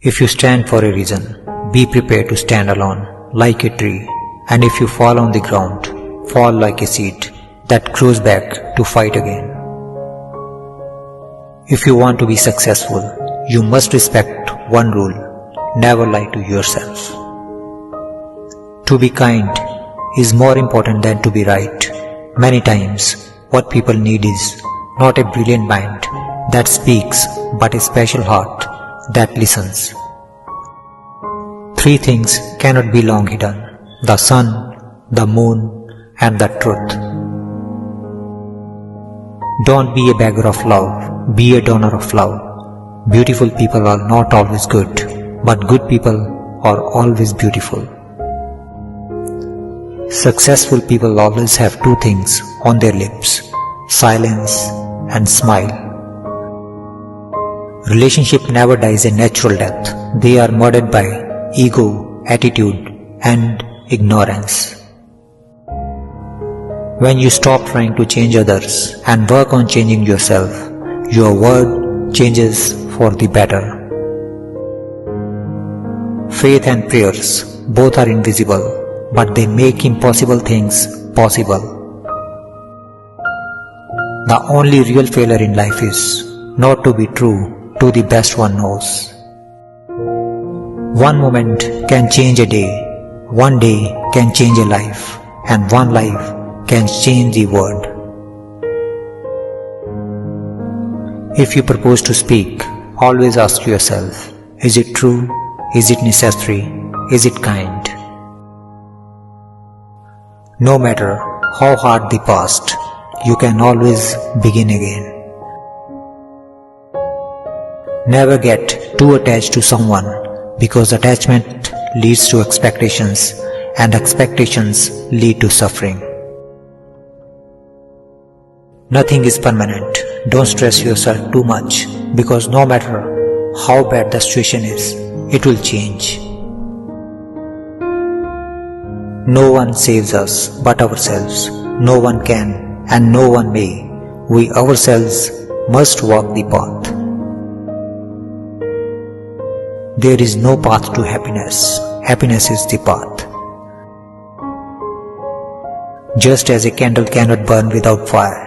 If you stand for a reason, be prepared to stand alone, like a tree. And if you fall on the ground, fall like a seed that grows back to fight again. If you want to be successful, you must respect one rule: never lie to yourself. To be kind is more important than to be right. Many times, what people need is not a brilliant mind that speaks, but a special heart that listens. Three things cannot be long hidden: the sun, the moon, and the truth. Don't be a beggar of love, be a donor of love. Beautiful people are not always good, but good people are always beautiful. Successful people always have two things on their lips: silence and smile. Relationship never dies a natural death. They are murdered by ego, attitude, and ignorance. When you stop trying to change others and work on changing yourself, your world changes for the better. Faith and prayers both are invisible, but they make impossible things possible. The only real failure in life is not to be true to the best one knows. One moment can change a day, one day can change a life, and one life can change the world. If you propose to speak, always ask yourself, is it true? Is it necessary? Is it kind? No matter how hard the past, you can always begin again. Never get too attached to someone, because attachment leads to expectations, and expectations lead to suffering. Nothing is permanent. Don't stress yourself too much, because no matter how bad the situation is, it will change. No one saves us but ourselves. No one can and no one may. We ourselves must walk the path. There is no path to happiness. Happiness is the path. Just as a candle cannot burn without fire,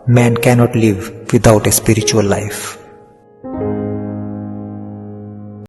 man cannot live without a spiritual life.